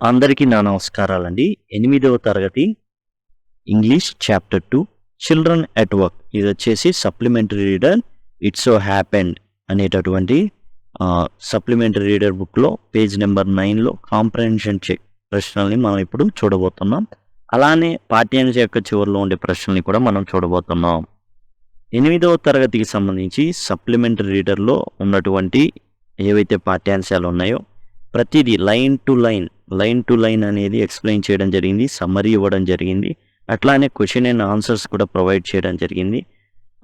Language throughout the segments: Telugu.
అందరికీ నా నమస్కారాలండి. 8వ తరగతి English chapter 2 children at work ఇది వచ్చేసి supplementary reader it's so happened అనేటటువంటి సప్లిమెంటరీ రీడర్ బుక్లో పేజ్ నెంబర్ 9లో కాంప్రహెన్షన్ చెక్ ప్రశ్నల్ని మనం ఇప్పుడు చూడబోతున్నాం. అలానే పాఠ్యాంశం యొక్క చివరిలో ఉండే ప్రశ్నల్ని కూడా మనం చూడబోతున్నాం. 8వ తరగతికి సంబంధించి సప్లిమెంటరీ రీడర్లో ఉన్నటువంటి ఏవైతే పాఠ్యాంశాలు ఉన్నాయో ప్రతిదీ లైన్ టు లైన్ అనేది ఎక్స్ప్లెయిన్ చేయడం జరిగింది, సమ్మరీ ఇవ్వడం జరిగింది, అట్లానే క్వశ్చన్ అండ్ ఆన్సర్స్ కూడా ప్రొవైడ్ చేయడం జరిగింది.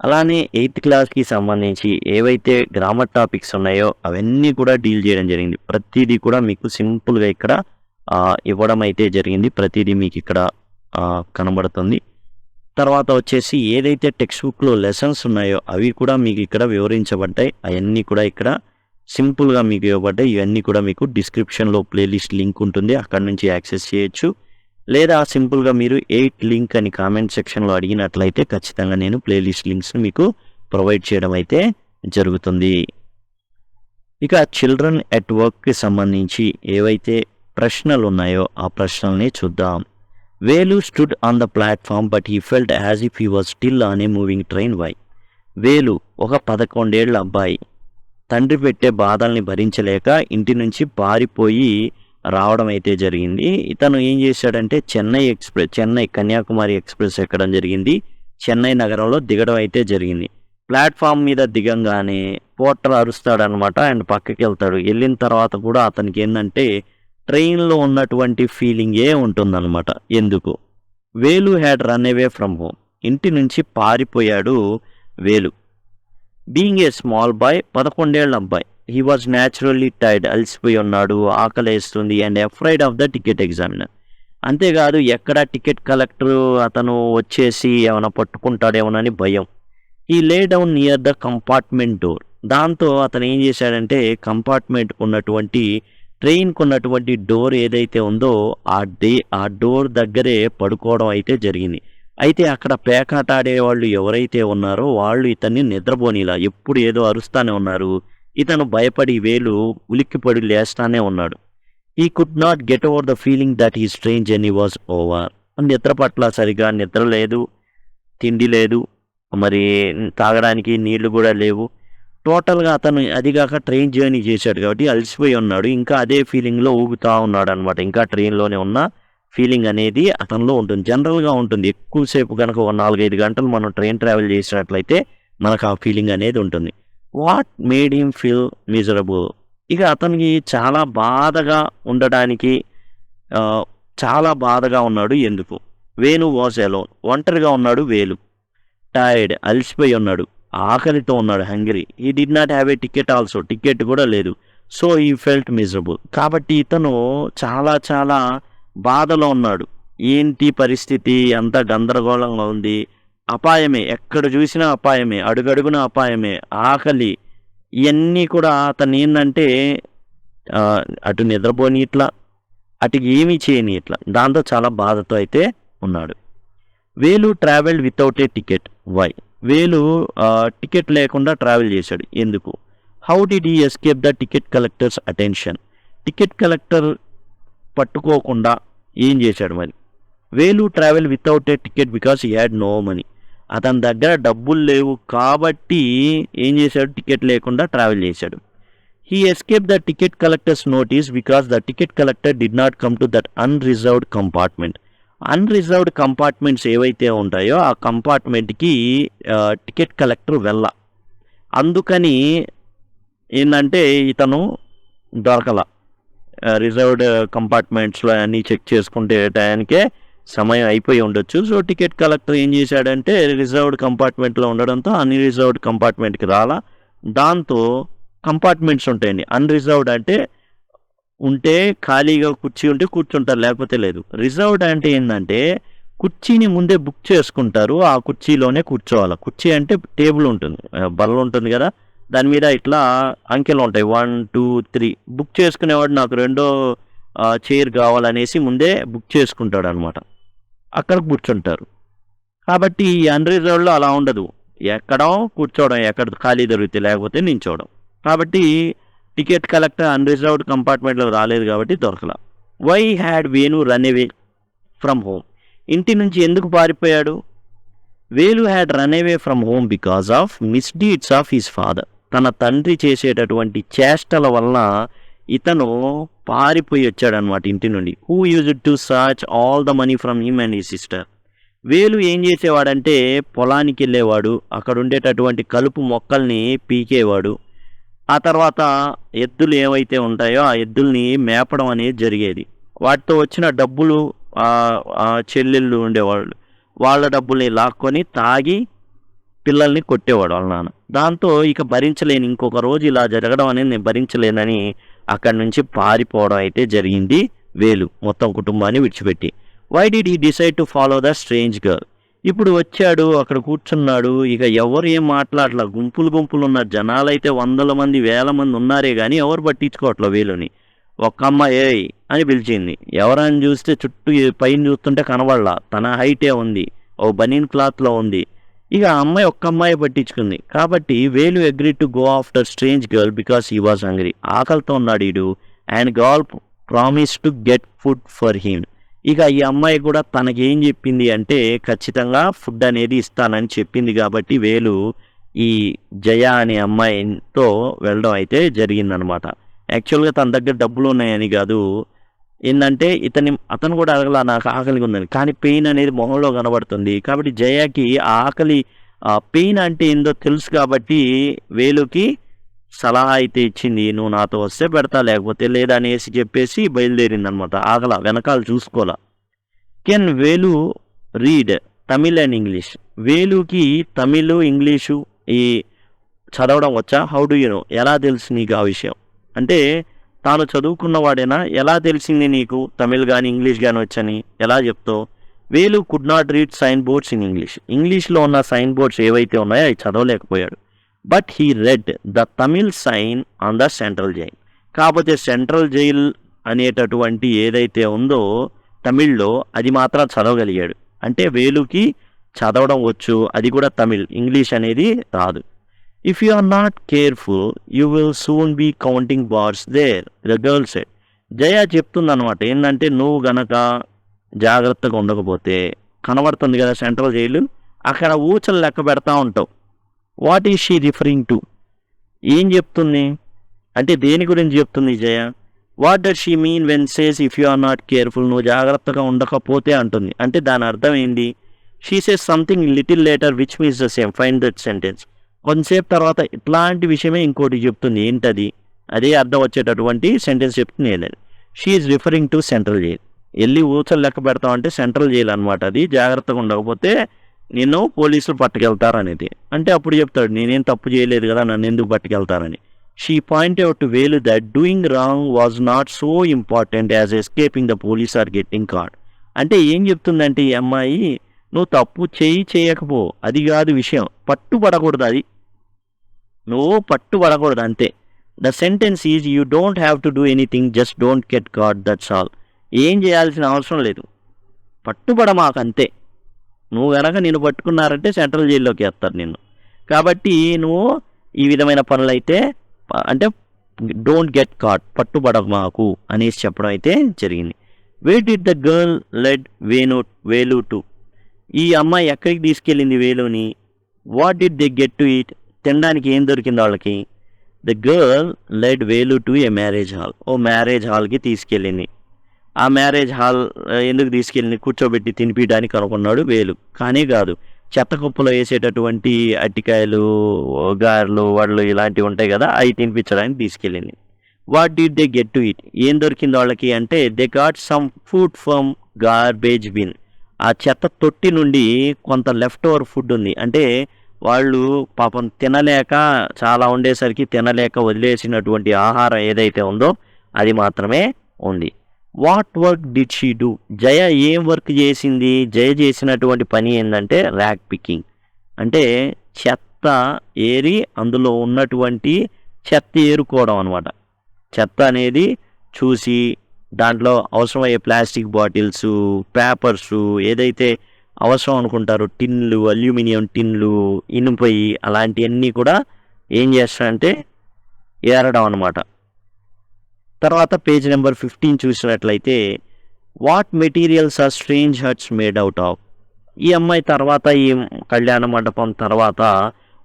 అలానే 8th క్లాస్కి సంబంధించి ఏవైతే గ్రామర్ టాపిక్స్ ఉన్నాయో అవన్నీ కూడా డీల్ చేయడం జరిగింది. ప్రతిదీ కూడా మీకు సింపుల్గా ఇక్కడ ఇవ్వడం అయితే జరిగింది. ప్రతిదీ మీకు ఇక్కడ కనబడుతుంది. తర్వాత వచ్చేసి ఏదైతే టెక్స్ట్ బుక్లో లెసన్స్ ఉన్నాయో అవి కూడా మీకు ఇక్కడ వివరించబడ్డాయి. అవన్నీ కూడా ఇక్కడ సింపుల్గా మీకు ఇవ్వబడ్డాయి. ఇవన్నీ కూడా మీకు డిస్క్రిప్షన్లో ప్లేలిస్ట్ లింక్ ఉంటుంది, అక్కడ నుంచి యాక్సెస్ చేయొచ్చు. లేదా సింపుల్గా మీరు 8 లింక్ అని కామెంట్ సెక్షన్లో అడిగినట్లయితే ఖచ్చితంగా నేను ప్లేలిస్ట్ లింక్స్ని మీకు ప్రొవైడ్ చేయడం అయితే జరుగుతుంది. ఇక చిల్డ్రన్ ఎట్ వర్క్కి సంబంధించి ఏవైతే ప్రశ్నలు ఉన్నాయో ఆ ప్రశ్నల్ని చూద్దాం. Velu stood on the platform but he felt as if he was still on a moving train. Why? Velu ఒక 11 ఏళ్ల అబ్బాయి తండ్రి పెట్టే బాధల్ని భరించలేక ఇంటి నుంచి పారిపోయి రావడం అయితే జరిగింది. ఇతను ఏం చేశాడంటే చెన్నై కన్యాకుమారి ఎక్స్ప్రెస్ ఎక్కడం జరిగింది. చెన్నై నగరంలో దిగడం అయితే జరిగింది. ప్లాట్ఫామ్ మీద దిగంగానే పోర్టర్ అరుస్తాడనమాట. అండ్ పక్కకి వెళ్తాడు. వెళ్ళిన తర్వాత కూడా అతనికి ఏంటంటే ట్రైన్లో ఉన్నటువంటి ఫీలింగే ఉంటుందన్నమాట. ఎందుకు? వేలు had run away from home. ఇంటి నుంచి పారిపోయాడు వేలు. బీయింగ్ ఏ స్మాల్ బాయ్ 11 ఏళ్ల అబ్బాయి. హీ వాజ్ న్యాచురల్లీ టైర్డ్, అలసిపోయి ఉన్నాడు, ఆకలేస్తుంది. And afraid of the ticket examiner. అంతేకాదు ఎక్కడ టికెట్ కలెక్టర్ అతను వచ్చేసి ఏమైనా పట్టుకుంటాడేమోనని భయం. ఈ lay down near the compartment door. దాంతో అతను ఏం చేశాడంటే కంపార్ట్మెంట్కు ఉన్నటువంటి ట్రైన్కు ఉన్నటువంటి డోర్ ఏదైతే ఉందో ఆ డోర్ దగ్గరే పడుకోవడం అయితే జరిగింది. అయితే అక్కడ పేకాట ఆడేవాళ్ళు ఎవరైతే ఉన్నారో వాళ్ళు ఇతన్ని నిద్రపోనిలా ఎప్పుడు ఏదో అరుస్తానే ఉన్నారు. ఇతను భయపడి వేలు ఉలిక్కిపడి లేస్తానే ఉన్నాడు. He could not get over the feeling that he strange journey was over. నిద్ర పట్ల సరిగా నిద్ర లేదు, తిండి లేదు, మరి తాగడానికి నీళ్లు కూడా లేవు. టోటల్గా అతను అదిగాక ట్రైన్ జర్నీ చేశాడు కాబట్టి అలసిపోయి ఉన్నాడు. ఇంకా అదే ఫీలింగ్లో ఊగుతూ ఉన్నాడు అనమాట. ఇంకా ట్రైన్లోనే ఉన్న ఫీలింగ్ అనేది అతనిలో ఉంటుంది. జనరల్గా ఉంటుంది. ఎక్కువసేపు కనుక 4-5 గంటలు మనం ట్రైన్ ట్రావెల్ చేసినట్లయితే మనకు ఆ ఫీలింగ్ అనేది ఉంటుంది. What made him feel miserable? ఇక అతనికి చాలా బాధగా ఉండడానికి చాలా బాధగా ఉన్నాడు. ఎందుకు? Venu was alone. ఒంటరిగా ఉన్నాడు వేలు. టైర్డ్, అలసిపోయి ఉన్నాడు, ఆకలితో ఉన్నాడు, hungry. He did not have a ticket also. Ticket కూడా లేదు. So he felt miserable. కాబట్టి ఇతను చాలా బాధలో ఉన్నాడు. ఏంటి పరిస్థితి? అంత గందరగోళంగా ఉంది. అపాయమే, ఎక్కడ చూసినా అపాయమే, అడుగడుగున అపాయమే, ఆకలి, ఇవన్నీ కూడా అతను ఏంటంటే అటు నిద్రపోని ఇట్లా అటు ఏమీ చేయని ఇట్లా దాంతో చాలా బాధతో అయితే ఉన్నాడు. Velu travelled without a ticket. Why? Velu ticket లేకుండా ట్రావెల్ చేశాడు. ఎందుకు? How did he escape the ticket collector's attention? Ticket collector పట్టుకోకుండా ఏం చేశాడు మరి? Velu travel without a ticket because he had no money. అతని దగ్గర డబ్బులు లేవు కాబట్టి ఏం చేశాడు? టికెట్ లేకుండా ట్రావెల్ చేశాడు. He escape the ticket collectors notice because the ticket collector did not come to that unreserved compartment. Unreserved compartments ఏవైతే ఉంటాయో ఆ కంపార్ట్మెంట్కి టికెట్ కలెక్టర్ అందుకని ఏంటంటే ఇతను దొరకల. రిజర్వ్డ్ కంపార్ట్మెంట్స్లో అన్నీ చెక్ చేసుకుంటే టయానికే సమయం అయిపోయి ఉండొచ్చు. సో టికెట్ కలెక్టర్ ఏం చేశాడంటే రిజర్వ్డ్ కంపార్ట్మెంట్లో ఉండడంతో అన్రిజర్వ్డ్ కంపార్ట్మెంట్కి రాలా. దాంతో కంపార్ట్మెంట్స్ ఉంటాయండి. అన్రిజర్వ్డ్ అంటే ఉంటే ఖాళీగా కుర్చీ ఉంటే కూర్చుంటారు, లేకపోతే లేదు. రిజర్వ్డ్ అంటే ఏంటంటే కుర్చీని ముందే బుక్ చేసుకుంటారు, ఆ కుర్చీలోనే కూర్చోవాలి. కుర్చీ అంటే టేబుల్ ఉంటుంది, బల్ల ఉంటుంది కదా, దాని మీద ఇట్లా అంకెలు ఉంటాయి 1, 2, 3. బుక్ చేసుకునేవాడు నాకు రెండో చైర్ కావాలనేసి ముందే బుక్ చేసుకుంటాడు అనమాట. అక్కడ కూర్చుంటారు. కాబట్టి ఈ అన్రిజర్వ్డ్లో అలా ఉండదు. ఎక్కడం కూర్చోవడం, ఎక్కడ ఖాళీ దొరికితే, లేకపోతే నించోవడం. కాబట్టి టికెట్ కలెక్టర్ అన్రిజర్వ్డ్ కంపార్ట్మెంట్లో రాలేదు కాబట్టి దొరకల. Why had Venu run away from home? ఇంటి నుంచి ఎందుకు పారిపోయాడు? Velu had run away from home because of misdeeds of his father. తన తండ్రి చేసేటటువంటి చేష్టల వలన ఇతను పారిపోయి వచ్చాడనమాట ఇంటి నుండి. Who used to search all the money from him and his sister. వేలు ఏం చేసేవాడంటే పొలానికి వెళ్ళేవాడు, అక్కడ ఉండేటటువంటి కలుపు మొక్కల్ని పీకేవాడు. ఆ తర్వాత ఎద్దులు ఏవైతే ఉంటాయో ఆ ఎద్దుల్ని మేపడం అనేది జరిగేది. వాటితో వచ్చిన డబ్బులు చెల్లెళ్ళు ఉండేవాళ్ళు, వాళ్ళ డబ్బుల్ని లాక్కొని తాగి పిల్లల్ని కొట్టేవాడు వాళ్ళ నాన్న. దాంతో ఇక భరించలేని, ఇంకొక రోజు ఇలా జరగడం అనేది నేను భరించలేనని అక్కడి నుంచి పారిపోవడం అయితే జరిగింది వేలు, మొత్తం కుటుంబాన్ని విడిచిపెట్టి. Why did he decide to follow the strange girl? ఇప్పుడు వచ్చాడు, అక్కడ కూర్చున్నాడు, ఇక ఎవరు ఏం మాట్లాడలా. గుంపులు ఉన్న జనాలైతే 100 మంది 1000 మంది ఉన్నారే కానీ ఎవరు పట్టించుకోవట్లే వేలుని. ఒక్క అమ్మాయి ఏయ్ అని పిలిచింది. ఎవరని చూస్తే చుట్టూ పైన చూస్తుంటే కనబడలా, తన హైటే ఉంది, ఓ బనీన్ క్లాత్లో ఉంది. ఇక ఆ అమ్మాయి ఒక్క అమ్మాయి పట్టించుకుంది. కాబట్టి వేలు agree to go after strange girl because he was hungry. ఆకలితో ఉన్నాడు ఈడు. And girl promise to get food for him. ఇక ఈ అమ్మాయి కూడా తనకేం చెప్పింది అంటే ఖచ్చితంగా ఫుడ్ అనేది ఇస్తానని చెప్పింది. కాబట్టి వేలు ఈ జయ అనే అమ్మాయితో వెళ్ళడం అయితే జరిగిందనమాట. యాక్చువల్గా తన దగ్గర డబ్బులు ఉన్నాయని కాదు, ఏంటంటే అతను కూడా అడగల నాకు ఆకలిగా ఉందని, కానీ పెయిన్ అనేది మొహంలో కనబడుతుంది. కాబట్టి జయకి ఆ ఆకలి పెయిన్ అంటే ఏందో తెలుసు కాబట్టి వేలుకి సలహా అయితే ఇచ్చింది, నువ్వు నాతో వస్తే పెడతా లేకపోతే లేదా అనేసి చెప్పేసి బయలుదేరింది అనమాట. ఆగల, వెనకాల చూసుకోవాలా. Can Velu read Tamil and English? వేలుకి తమిళ్ ఇంగ్లీషు ఈ చదవడం వచ్చా? How do you know? ఎలా తెలుసు నీకు ఆ విషయం? అంటే తాను చదువుకున్నవాడేనా? ఎలా తెలిసింది నీకు తమిళ్ కానీ ఇంగ్లీష్ కానీ వచ్చని ఎలా చెప్తావు? Velu could not read sign boards in English. ఇంగ్లీష్లో ఉన్న సైన్ బోర్డ్స్ ఏవైతే ఉన్నాయో అవి చదవలేకపోయాడు. But he read the Tamil sign on the central jail. కాకపోతే సెంట్రల్ జైల్ అనేటటువంటి ఏదైతే ఉందో తమిళ్లో అది మాత్రం చదవగలిగాడు. అంటే వేలుకి చదవడం వచ్చు, అది కూడా తమిళ్, ఇంగ్లీష్ అనేది రాదు. If you are not careful you will soon be counting bars there, the girl said. Jaya చెప్తుందనమాట, ఏంటంటే నువ్వు గనక జాగ్రత్తగా ఉండకపోతే కనబడుతుంది కదా సెంట్రల్ జైలు, అక్కడ ఊచలు లెక్క పెడతా ఉంటావు. What is she referring to? ఏం చెప్తుంది అంటే దేని గురించి చెప్తుంది Jaya? What does she mean when says if you are not careful? నువ్వు జాగ్రత్తగా ఉండకపోతే అంటుంది. అంటే దాని అర్థం ఏంటి? She says something little later which means the same, find that sentence. కొంతసేపు తర్వాత ఇట్లాంటి విషయమే ఇంకోటి చెప్తుంది. ఏంటది? అదే అర్థం వచ్చేటటువంటి సెంటెన్స్ చెప్తుంది. ఏదని she is referring to central jail. వెళ్ళి ఊచలు లెక్క పెడతాం అంటే సెంట్రల్ జైల్ అనమాట. అది జాగ్రత్తగా ఉండకపోతే నిన్ను పోలీసులు పట్టుకెళ్తారనేది. అంటే అప్పుడు చెప్తాడు, నేనేం తప్పు చేయలేదు కదా, నన్ను ఎందుకు పట్టుకెళ్తారని. She point out to Velu that doing wrong was not so important as escaping the police or getting caught. అంటే ఏం చెప్తుందంటే ఈ అమ్మాయి, నువ్వు తప్పు చేయకపో అది కాదు విషయం, పట్టుబడకూడదు, అది నువ్వు పట్టుబడకూడదు అంతే. The sentence is you don't have to do anything, just don't get card, that's all. ఏం చేయాల్సిన అవసరం లేదు, పట్టుబడ మాకు అంతే. నువ్వు కనుక నిన్ను పట్టుకున్నారంటే సెంట్రల్ జైల్లోకి వేస్తారు నిన్ను. కాబట్టి నువ్వు ఈ విధమైన పనులైతే అంటే డోంట్ గెట్ కాట్, పట్టుబడ మాకు అనేసి చెప్పడం అయితే జరిగింది. Where did the girl led Velu to? ఈ అమ్మాయి ఎక్కడికి తీసుకెళ్ళింది వేలుని? What did they get to eat? తినడానికి ఏం దొరికింది వాళ్ళకి? The girl led Velu to a marriage hall. ఓ మ్యారేజ్ హాల్కి తీసుకెళ్ళింది. ఆ మ్యారేజ్ హాల్ ఎందుకు తీసుకెళ్ళింది? కూర్చోబెట్టి తినిపించడానికి అనుకున్నాడు వేలు. కానీ కాదు, చెత్త కుప్పలో వేసేటటువంటి అట్టికాయలు, గారెలు, వడలు ఇలాంటివి ఉంటాయి కదా, అవి తినిపించడానికి తీసుకెళ్ళింది. What did they get to it? ఏం దొరికింది వాళ్ళకి అంటే they got some food from garbage bin. ఆ చెత్త తొట్టి నుండి కొంత లెఫ్ట్ ఓవర్ ఫుడ్ ఉంది. అంటే వాళ్ళు పాపం తినలేక, చాలా ఉండేసరికి తినలేక వదిలేసినటువంటి ఆహారం ఏదైతే ఉందో అది మాత్రమే ఉంది. What work did she do? Jaya ఏం వర్క్ చేసింది? జయ చేసినటువంటి పని ఏంటంటే ర్యాక్ పికింగ్. అంటే చెత్త ఏరి అందులో ఉన్నటువంటి చెత్త ఏరుకోవడం అనమాట. చెత్త అనేది చూసి దాంట్లో అవసరమయ్యే ప్లాస్టిక్ బాటిల్స్, పేపర్సు, ఏదైతే అవసరం అనుకుంటారో టిన్లు, అల్యూమినియం టిన్లు, ఇనుపయి, అలాంటివన్నీ కూడా ఏం చేస్తారంటే ఏరడం అనమాట. తర్వాత పేజ్ నెంబర్ 15 చూసినట్లయితే what materials are strange huts made out of. ఈ అమ్మాయి తర్వాత ఈ కళ్యాణ మండపం తర్వాత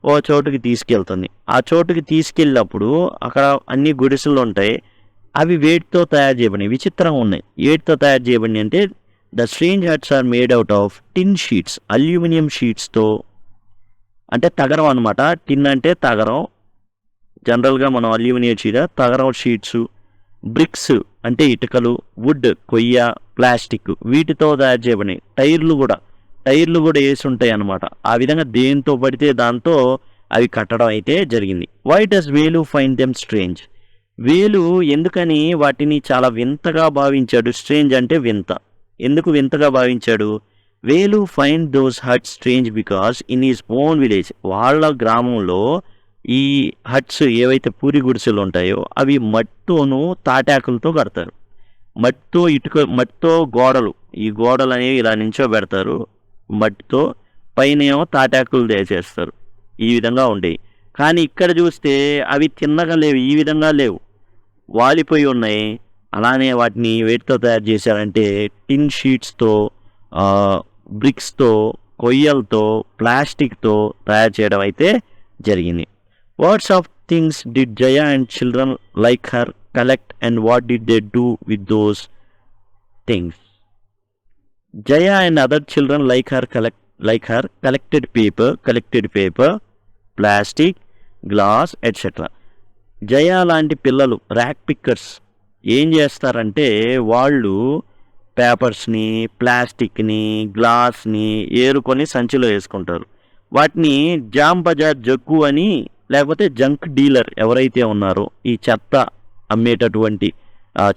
ఓ చోటుకి తీసుకెళ్తుంది. ఆ చోటుకి తీసుకెళ్ళినప్పుడు అక్కడ అన్ని గుడిసెలు ఉంటాయి. అవి వేటితో తయారు చేయబడినవి, విచిత్రంగా ఉన్నాయి. వేటితో తయారు చేయబడినవి అంటే the strange huts are made out of tin sheets, aluminium షీట్స్తో, అంటే తగరం అనమాట. టిన్ అంటే తగరం, జనరల్గా మనం అల్యూమినియం షీట్, తగరం షీట్స్, బ్రిక్స్ అంటే ఇటుకలు, వుడ్ కొయ్య, ప్లాస్టిక్ వీటితో తయారు చేయబడినవి. టైర్లు కూడా వేసి ఉంటాయి అన్నమాట. ఆ విధంగా దేంతో పడితే దాంతో అవి కట్టడం అయితే జరిగింది. వై డస్ వేలు ఫైండ్ దెమ్ స్ట్రేంజ్. వేలు ఎందుకని వాటిని చాలా వింతగా భావించాడు. స్ట్రేంజ్ అంటే వింత. ఎందుకు వింతగా భావించాడు? Velu find those huts strange because in his own village, వాళ్ళ గ్రామంలో ఈ హట్స్ ఏవైతే పూరి గుడిసెలు ఉంటాయో అవి మట్టితోనూ తాటాకులతో కడతారు. మట్టితో గోడలు, ఈ గోడలు అనేవి ఇలా నించోబెడతారు మట్టితో, పైన ఏమో తాటాకులు చేస్తారు. ఈ విధంగా ఉండేవి. కానీ ఇక్కడ చూస్తే అవి తిన్నగా లేవు, ఈ విధంగా లేవు, వాలిపోయి ఉన్నాయి. అలానే వాటిని వేటితో తయారు చేశారంటే టిన్ షీట్స్తో, బ్రిక్స్తో, కొయ్యలతో, ప్లాస్టిక్తో తయారు చేయడం అయితే జరిగింది. What's of things did Jaya and children like her collect and what did they do with those things. Jaya and other children like her collected paper, plastic, glass, etc. జయ లాంటి పిల్లలు ర్యాక్ పిక్కర్స్ ఏం చేస్తారంటే వాళ్ళు పేపర్స్ని, ప్లాస్టిక్ని, గ్లాస్ని ఏరుకొని సంచిలో వేసుకుంటారు. వాటిని జామ్ బజార్ జగ్గు అని, లేకపోతే జంక్ డీలర్ ఎవరైతే ఉన్నారో ఈ చెత్త అమ్మేటటువంటి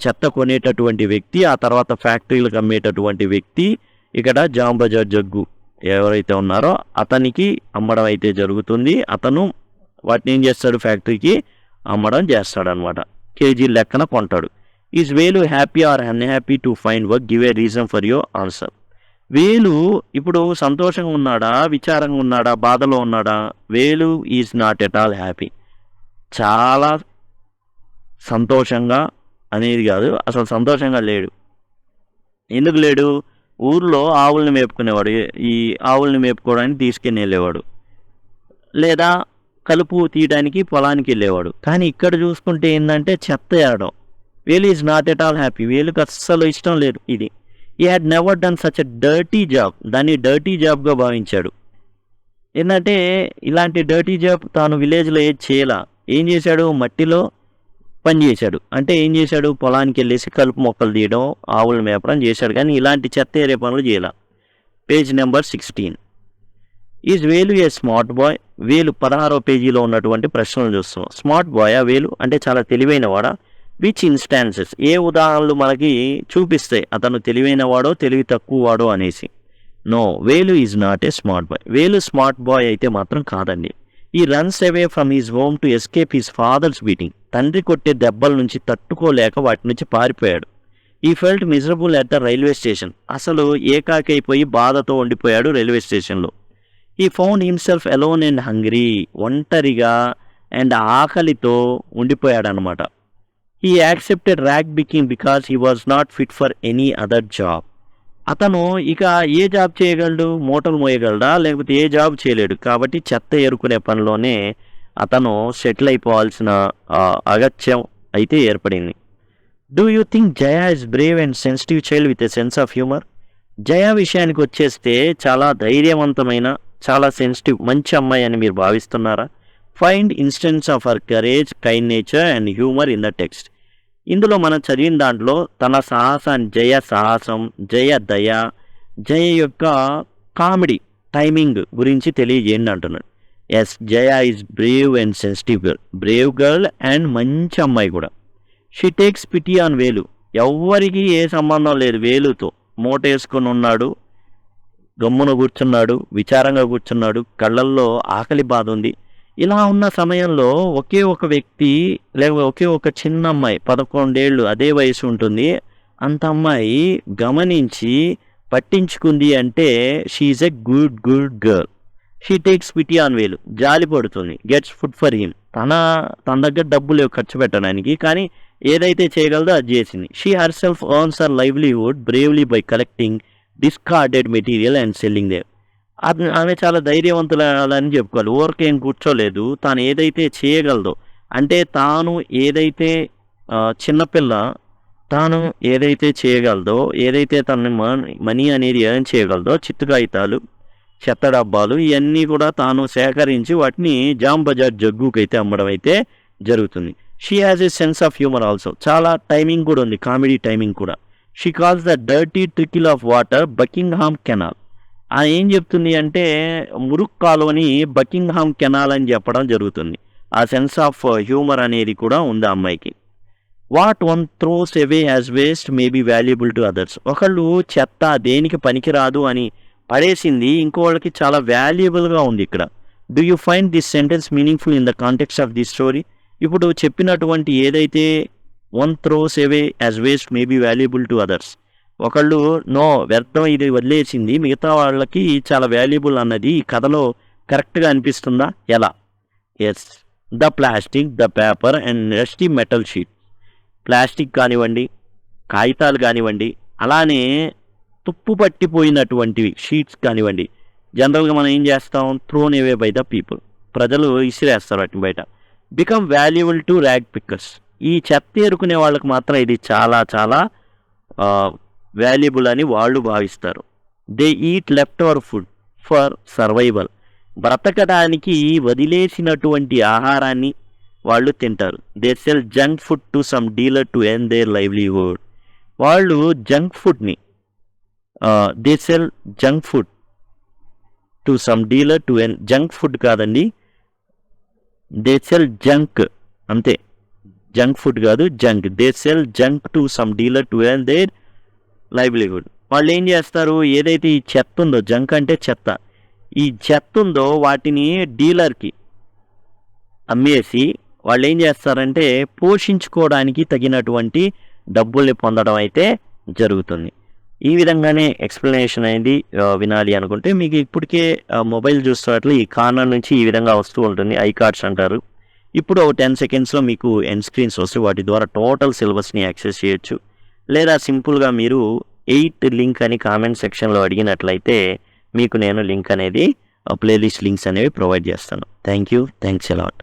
చెత్త కొనేటటువంటి వ్యక్తి, ఆ తర్వాత ఫ్యాక్టరీలకు అమ్మేటటువంటి వ్యక్తి, ఇక్కడ జామ్ బజార్ జగ్గు ఎవరైతే ఉన్నారో అతనికి అమ్మడం అయితే జరుగుతుంది. అతను వాటిని ఏం చేస్తాడు, ఫ్యాక్టరీకి అమ్మడం చేస్తాడనమాట. కేజీ లెక్కన కొంటాడు. Is Velu happy or unhappy to find work, give a reason for your answer. Velu ఇప్పుడు సంతోషంగా ఉన్నాడా, విచారంగా ఉన్నాడా, బాధలో ఉన్నాడా? Velu is not at all happy. చాలా సంతోషంగా అనేది కాదు, అసలు సంతోషంగా లేడు. ఎందుకు లేడు? ఊర్లో ఆవుల్ని మేపుకునేవాడు, ఈ ఆవుల్ని మేపుకోవడానికి తీసుకుని వెళ్ళేవాడు, లేదా కలుపు తీయడానికి పొలానికి వెళ్ళేవాడు. కానీ ఇక్కడ చూసుకుంటే ఏంటంటే చెత్త వేయడం. Velu is not at all happy. వేలుకి అస్సలు ఇష్టం లేదు ఇది. He had never done such a dirty job. దాన్ని డర్టీ జాబ్గా భావించాడు. ఏంటంటే ఇలాంటి డర్టీ జాబ్ తాను విలేజ్లో ఏది చేయాల. ఏం చేశాడు? మట్టిలో పని చేశాడు. అంటే ఏం చేశాడు? పొలానికి వెళ్ళేసి కలుపు మొక్కలు తీయడం, ఆవులు మేపడం చేశాడు. కానీ ఇలాంటి చెత్త ఏరే పనులు చేయాల. Page number 16. ఈజ్ వేలు ఏ స్మార్ట్ బాయ్. వేలు 16వ పేజీలో ఉన్నటువంటి ప్రశ్నలు చూస్తాం. స్మార్ట్ బాయ్ వేలు అంటే చాలా తెలివైన వాడా? విచ్ ఇన్స్టాన్సెస్, ఏ ఉదాహరణలు మనకి చూపిస్తాయి అతను తెలివైన వాడో తెలివి తక్కువ వాడో అనేసి. No, Velu is not a smart boy. Velu smart boy అయితే మాత్రం కాదండి. He runs away from his home to escape his father's beating. తండ్రి కొట్టే దెబ్బల నుంచి తట్టుకోలేక వాటి నుంచి పారిపోయాడు. He felt miserable at the railway station. అసలు ఏకాకైపోయి బాధతో ఉండిపోయాడు రైల్వే స్టేషన్లో. He found himself alone and hungry. ఒంటరిగా అండ్ ఆకలితో ఉండిపోయాడు అనమాట. He accepted rag picking because he was not fit for any other job. అతను ఇక ఏ జాబ్ చేయగలడు? మూటలు మోయగలడా? లేకపోతే ఏ జాబ్ చేయలేడు. కాబట్టి చెత్త ఏరుకునే పనిలోనే అతను సెటిల్ అయిపోవాల్సిన అగత్యం అయితే ఏర్పడింది. Do you think Jaya is brave and sensitive child with a sense of humour. Jaya విషయానికి వచ్చేస్తే చాలా ధైర్యవంతమైన, చాలా సెన్సిటివ్, మంచి అమ్మాయి అని మీరు భావిస్తున్నారా? Find instance of her courage, kind nature and humour in the text. ఇందులో మనం చదివిన దాంట్లో తన సాహసాన్ని, జయ సాహసం, జయ దయ, జయ యొక్క కామెడీ టైమింగ్ గురించి తెలియజేయండి అంటున్నాడు. Yes, Jaya is brave and sensitive girl. Brave girl and మంచి అమ్మాయి కూడా. షీ టేక్స్ పిటీ ఆన్ వేలు. ఎవ్వరికి ఏ సంబంధం లేదు వేలుతో. మూట వేసుకొని ఉన్నాడు, గమ్మున కూర్చున్నాడు, విచారంగా కూర్చున్నాడు, కళ్ళల్లో ఆకలి బాధ ఉంది. ఇలా ఉన్న సమయంలో ఒకే ఒక వ్యక్తి, లేకపోతే ఒకే ఒక చిన్న అమ్మాయి, 11 ఏళ్ళు అదే వయసు ఉంటుంది, అంత అమ్మాయి గమనించి పట్టించుకుంది అంటే she's a good girl. She takes pity on Velu, జాలి పడుతుంది. గెట్స్ ఫుడ్ ఫర్ హిమ్, తన దగ్గర డబ్బులు ఖర్చు పెట్టడానికి, కానీ ఏదైతే చేయగలదో అది చేసింది. She her self earns her livelihood bravely by collecting discarded material and selling there. ఆమె చాలా ధైర్యవంతులని చెప్పుకోవాలి. ఊరికేం కూర్చోలేదు. తాను ఏదైతే చేయగలదో, అంటే తాను ఏదైతే చిన్నపిల్ల తాను ఏదైతే చేయగలదో, ఏదైతే తన మనీ అనేది ఎర్న్ చేయగలదో, చిత్తు కాగితాలు, చెత్త డబ్బాలు, ఇవన్నీ కూడా తాను సేకరించి వాటిని జామ్ బజార్ జగ్గుకైతే అమ్మడం అయితే జరుగుతుంది. She has a sense of humour also, చాలా టైమింగ్ కూడా ఉంది, కామెడీ టైమింగ్ కూడా. She calls the dirty trickle of water Buckingham canal. ఏం చెప్తుంది అంటే మురుక్ కాలువని బకింగ్హామ్ కెనాల్ అని చెప్పడం జరుగుతుంది. ఆ సెన్స్ ఆఫ్ హ్యూమర్ అనేది కూడా ఉంది ఆ అమ్మాయికి. What one throws away as waste may be valuable to others. ఒకళ్ళు చెత్త దేనికి పనికిరాదు అని పడేసింది ఇంకోళ్ళకి చాలా వాల్యుబుల్గా ఉంది ఇక్కడ. Do you find this sentence meaningful in the context of this story? ఇప్పుడు చెప్పినటువంటి ఏదైతే one throws away as waste may be valuable to others, ఒకళ్ళు వ్యర్థం ఇది వదిలేసింది మిగతా వాళ్ళకి చాలా వాల్యుబుల్ అన్నది ఈ కథలో కరెక్ట్గా అనిపిస్తుందా? ఎలా? Yes, the plastic, the paper and rusty metal sheet. Plastic కానివ్వండి, కాగితాలు కానివ్వండి, అలానే తుప్పు పట్టిపోయినటువంటివి షీట్స్ కానివ్వండి, జనరల్గా మనం ఏం చేస్తాం, throne away by the people, ప్రజలు ఇసిరేస్తారు వాటిని బయట. Become valuable to rag pickers. ఈ చెత్త ఏరుకునే వాళ్ళకి మాత్రం ఇది చాలా చాలా వాల్యుబుల్ అని వాళ్ళు భావిస్తారు. They eat left over food for survival. బ్రతకడానికి వదిలేసినటువంటి ఆహారాన్ని వాళ్ళు తింటారు. They sell junk food to some dealer to earn there livelihood. వాళ్ళు జంక్ ఫుడ్ని they sell junk food to some dealer to earn, junk food కాదండి, దే సెల్ జంక్, అంతే, జంక్ ఫుడ్ కాదు, junk. They sell junk to some dealer to earn there livelihood. వాళ్ళు ఏం చేస్తారు, ఏదైతే ఈ చెత్త ఉందో, జంక్ అంటే చెత్త, ఈ చెత్త ఉందో వాటిని డీలర్కి అమ్మేసి వాళ్ళు ఏం చేస్తారంటే పోషించుకోవడానికి తగినటువంటి డబ్బుల్ని పొందడం అయితే జరుగుతుంది. ఈ విధంగానే ఎక్స్ప్లెనేషన్ అనేది వినాలి అనుకుంటే మీకు ఇప్పటికే మొబైల్ చూస్తున్నట్లు ఈ కార్నర్ నుంచి ఈ విధంగా వస్తూ ఉంటుంది, ఐ కార్డ్స్ అంటారు. ఇప్పుడు ఒక 10 సెకండ్స్లో మీకు ఎండ్ స్క్రీన్స్ వస్తాయి. వాటి ద్వారా టోటల్ సిలబస్ని యాక్సెస్ చేయొచ్చు. లేదా సింపుల్గా మీరు 8 లింక్ అని కామెంట్ సెక్షన్లో అడిగినట్లయితే మీకు నేను లింక్ అనేది ప్లేలిస్ట్ లింక్స్ అనేవి ప్రొవైడ్ చేస్తాను. Thank you, thanks a lot.